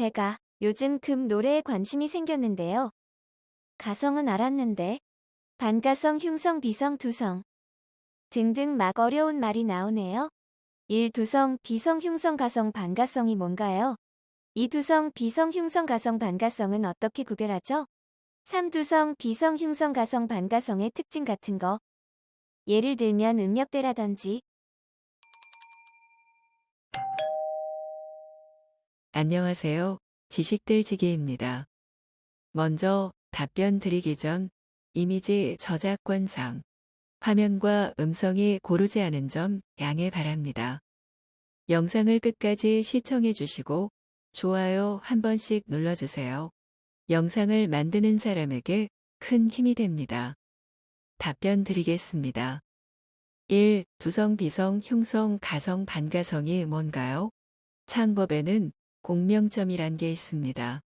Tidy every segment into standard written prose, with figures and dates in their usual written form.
제가 요즘 급 노래에 관심이 생겼는데요. 가성은 알았는데 반가성, 흉성, 비성, 두성 등등 막 어려운 말이 나오네요. 일두성, 비성, 흉성, 가성, 반가성이 뭔가요? 이두성, 비성, 흉성, 가성, 반가성은 어떻게 구별하죠? 삼두성, 비성, 흉성, 가성, 반가성의 특징 같은 거. 예를 들면 음역대라든지. 안녕하세요. 지식들지기입니다. 먼저 답변 드리기 전 이미지 저작권상 화면과 음성이 고르지 않은 점 양해 바랍니다. 영상을 끝까지 시청해 주시고 좋아요 한 번씩 눌러주세요. 영상을 만드는 사람에게 큰 힘이 됩니다. 답변 드리겠습니다. 1. 두성, 비성, 흉성, 가성, 반가성이 뭔가요? 창법에는 공명점이란 게 있습니다.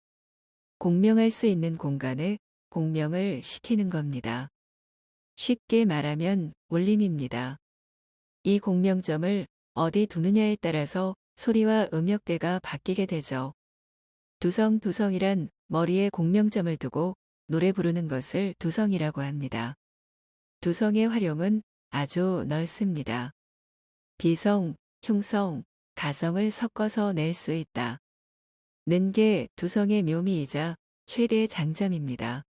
공명할 수 있는 공간에 공명을 시키는 겁니다. 쉽게 말하면 울림입니다. 이 공명점을 어디 두느냐에 따라서 소리와 음역대가 바뀌게 되죠. 두성이란 머리에 공명점을 두고 노래 부르는 것을 두성이라고 합니다. 두성의 활용은 아주 넓습니다. 비성, 흉성, 가성을 섞어서 낼 수 있다. 는 게 두성의 묘미이자 최대의 장점입니다.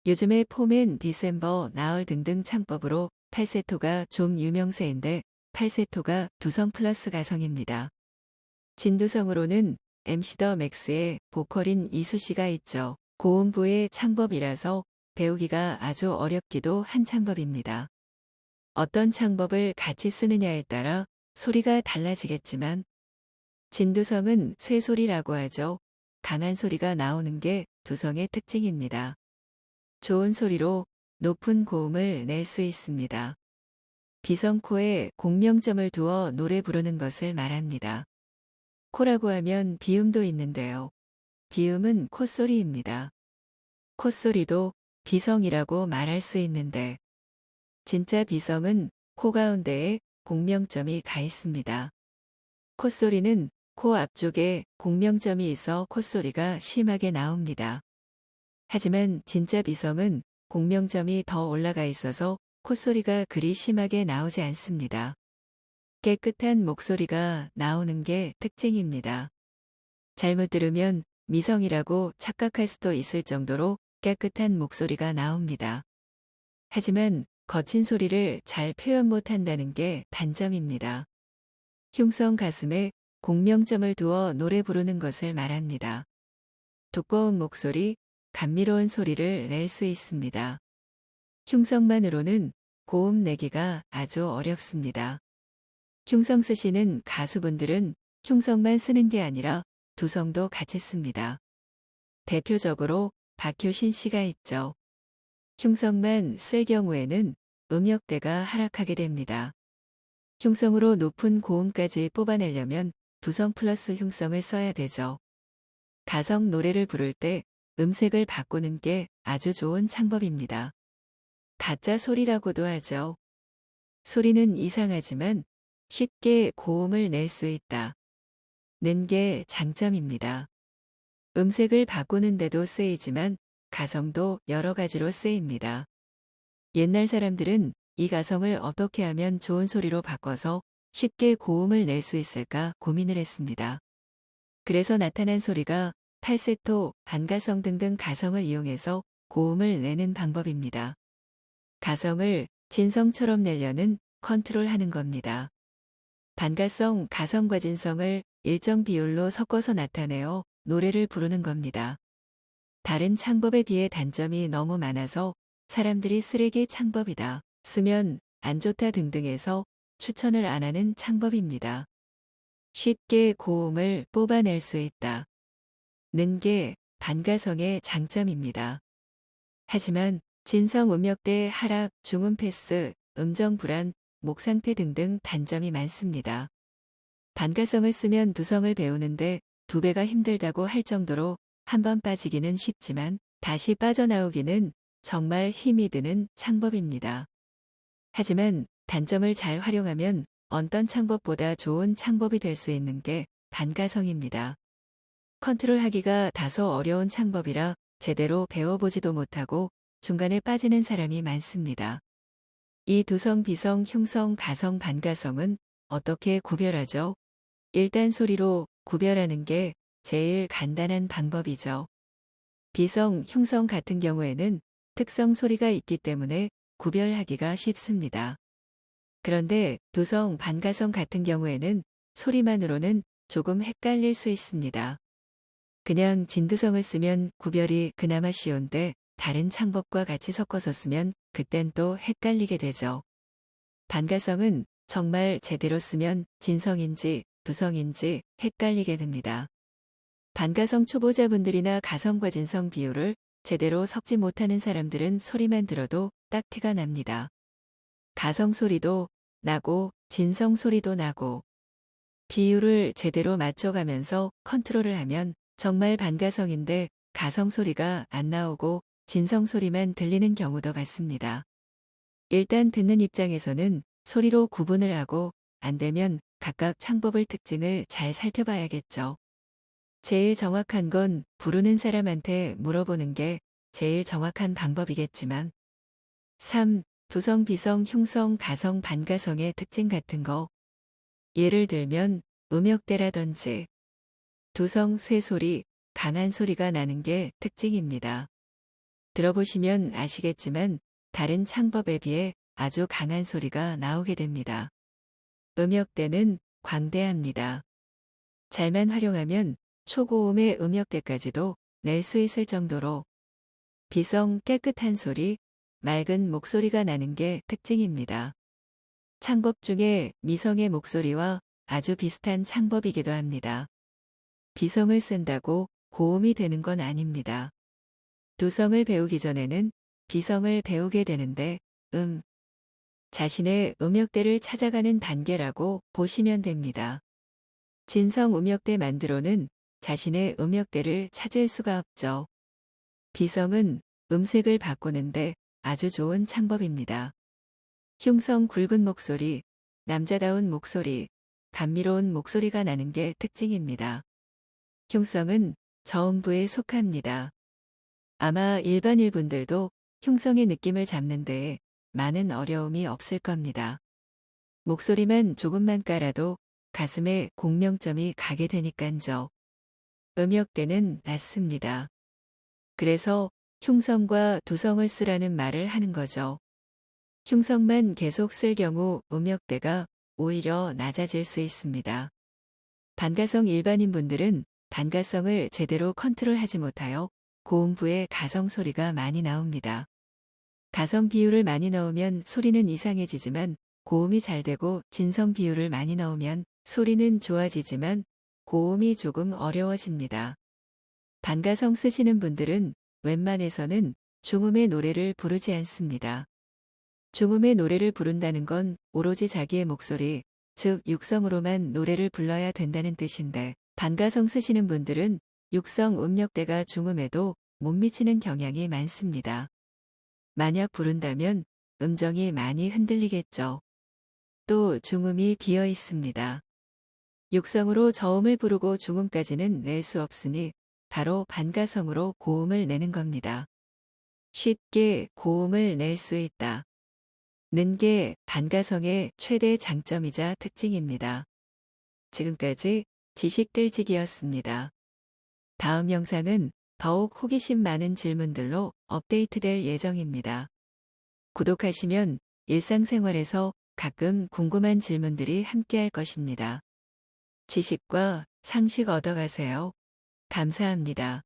요즘의 폼앤 디셈버, 나얼 등등 창법으로 팔세토가 좀 유명세인데 팔세토가 두성 플러스 가성입니다. 진두성으로는 MC 더 맥스의 보컬인 이수씨가 있죠. 고음부의 창법이라서 배우기가 아주 어렵기도 한 창법입니다. 어떤 창법을 같이 쓰느냐에 따라 소리가 달라지겠지만 진두성은 쇠소리라고 하죠. 강한 소리가 나오는 게 두성의 특징입니다. 좋은 소리로 높은 고음을 낼 수 있습니다. 비성코에 공명점을 두어 노래 부르는 것을 말합니다. 코라고 하면 비음도 있는데요. 비음은 콧소리입니다. 콧소리도 비성이라고 말할 수 있는데 진짜 비성은 코 가운데에 공명점이 가 있습니다. 콧소리는 코 앞쪽에 공명점이 있어 콧소리가 심하게 나옵니다. 하지만 진짜 비성은 공명점이 더 올라가 있어서 콧소리가 그리 심하게 나오지 않습니다. 깨끗한 목소리가 나오는 게 특징입니다. 잘못 들으면 미성이라고 착각할 수도 있을 정도로 깨끗한 목소리가 나옵니다. 하지만 거친 소리를 잘 표현 못한다는 게 단점입니다. 흉성 가슴에 공명점을 두어 노래 부르는 것을 말합니다. 두꺼운 목소리, 감미로운 소리를 낼 수 있습니다. 흉성만으로는 고음 내기가 아주 어렵습니다. 흉성 쓰시는 가수분들은 흉성만 쓰는 게 아니라 두성도 같이 씁니다. 대표적으로 박효신 씨가 있죠. 흉성만 쓸 경우에는 음역대가 하락하게 됩니다. 흉성으로 높은 고음까지 뽑아내려면 두성 플러스 흉성을 써야 되죠. 가성 노래를 부를 때 음색을 바꾸는 게 아주 좋은 창법입니다. 가짜 소리라고도 하죠. 소리는 이상하지만 쉽게 고음을 낼 수 있다. 는 게 장점입니다. 음색을 바꾸는 데도 쓰이지만 가성도 여러 가지로 쓰입니다. 옛날 사람들은 이 가성을 어떻게 하면 좋은 소리로 바꿔서 쉽게 고음을 낼 수 있을까 고민을 했습니다. 그래서 나타난 소리가 팔세토, 반가성 등등 가성을 이용해서 고음을 내는 방법입니다. 가성을 진성처럼 내려는 컨트롤하는 겁니다. 반가성, 가성과 진성을 일정 비율로 섞어서 나타내어 노래를 부르는 겁니다. 다른 창법에 비해 단점이 너무 많아서 사람들이 쓰레기 창법이다, 쓰면 안 좋다 등등해서 추천을 안 하는 창법입니다. 쉽게 고음을 뽑아낼 수 있다. 는 게 반가성의 장점입니다. 하지만 진성 음역대 하락, 중음 패스, 음정 불안, 목 상태 등등 단점이 많습니다. 반가성을 쓰면 두성을 배우는데 2배가 힘들다고 할 정도로 한번 빠지기는 쉽지만 다시 빠져나오기는 정말 힘이 드는 창법입니다. 하지만 단점을 잘 활용하면 어떤 창법보다 좋은 창법이 될 수 있는 게 반가성입니다. 컨트롤하기가 다소 어려운 창법이라 제대로 배워보지도 못하고 중간에 빠지는 사람이 많습니다. 이 두성, 비성, 흉성, 가성, 반가성은 어떻게 구별하죠? 일단 소리로 구별하는 게 제일 간단한 방법이죠. 비성, 흉성 같은 경우에는 특성 소리가 있기 때문에 구별하기가 쉽습니다. 그런데 두성, 반가성 같은 경우에는 소리만으로는 조금 헷갈릴 수 있습니다. 그냥 진두성을 쓰면 구별이 그나마 쉬운데 다른 창법과 같이 섞어서 쓰면 그땐 또 헷갈리게 되죠. 반가성은 정말 제대로 쓰면 진성인지 두성인지 헷갈리게 됩니다. 반가성 초보자분들이나 가성과 진성 비율을 제대로 섞지 못하는 사람들은 소리만 들어도 딱 티가 납니다. 가성 소리도 나고 진성 소리도 나고 비율을 제대로 맞춰가면서 컨트롤을 하면 정말 반가성인데 가성 소리가 안 나오고 진성 소리만 들리는 경우도 많습니다. 일단 듣는 입장에서는 소리로 구분을 하고 안 되면 각각 창법의 특징을 잘 살펴봐야겠죠. 제일 정확한 건 부르는 사람한테 물어보는 게 제일 정확한 방법이겠지만 3. 두성, 비성, 흉성, 가성, 반가성의 특징 같은 거 예를 들면 음역대라든지 두성, 쇠소리, 강한 소리가 나는 게 특징입니다. 들어보시면 아시겠지만 다른 창법에 비해 아주 강한 소리가 나오게 됩니다. 음역대는 광대합니다. 잘만 활용하면 초고음의 음역대까지도 낼 수 있을 정도로 비성 깨끗한 소리, 맑은 목소리가 나는 게 특징입니다. 창법 중에 미성의 목소리와 아주 비슷한 창법이기도 합니다. 비성을 쓴다고 고음이 되는 건 아닙니다. 두성을 배우기 전에는 비성을 배우게 되는데 자신의 음역대를 찾아가는 단계라고 보시면 됩니다. 진성 음역대 만들어는 자신의 음역대를 찾을 수가 없죠. 비성은 음색을 바꾸는데 아주 좋은 창법입니다. 흉성 굵은 목소리, 남자다운 목소리, 감미로운 목소리가 나는 게 특징입니다. 흉성은 저음부에 속합니다. 아마 일반인 분들도 흉성의 느낌을 잡는 데에 많은 어려움이 없을 겁니다. 목소리만 조금만 깔아도 가슴에 공명점이 가게 되니깐죠. 음역대는 낮습니다. 그래서 흉성과 두성을 쓰라는 말을 하는 거죠. 흉성만 계속 쓸 경우 음역대가 오히려 낮아질 수 있습니다. 반가성 일반인 분들은 반가성을 제대로 컨트롤하지 못하여 고음부에 가성 소리가 많이 나옵니다. 가성 비율을 많이 넣으면 소리는 이상해지지만 고음이 잘 되고 진성 비율을 많이 넣으면 소리는 좋아지지만 고음이 조금 어려워집니다. 반가성 쓰시는 분들은 웬만해서는 중음의 노래를 부르지 않습니다. 중음의 노래를 부른다는 건 오로지 자기의 목소리, 즉 육성으로만 노래를 불러야 된다는 뜻인데 반가성 쓰시는 분들은 육성 음역대가 중음에도 못 미치는 경향이 많습니다. 만약 부른다면 음정이 많이 흔들리겠죠. 또 중음이 비어 있습니다. 육성으로 저음을 부르고 중음까지는 낼 수 없으니 바로 반가성으로 고음을 내는 겁니다. 쉽게 고음을 낼 수 있다. 는 게 반가성의 최대 장점이자 특징입니다. 지금까지 지식들지기였습니다. 다음 영상은 더욱 호기심 많은 질문들로 업데이트될 예정입니다. 구독하시면 일상생활에서 가끔 궁금한 질문들이 함께할 것입니다. 지식과 상식 얻어가세요. 감사합니다.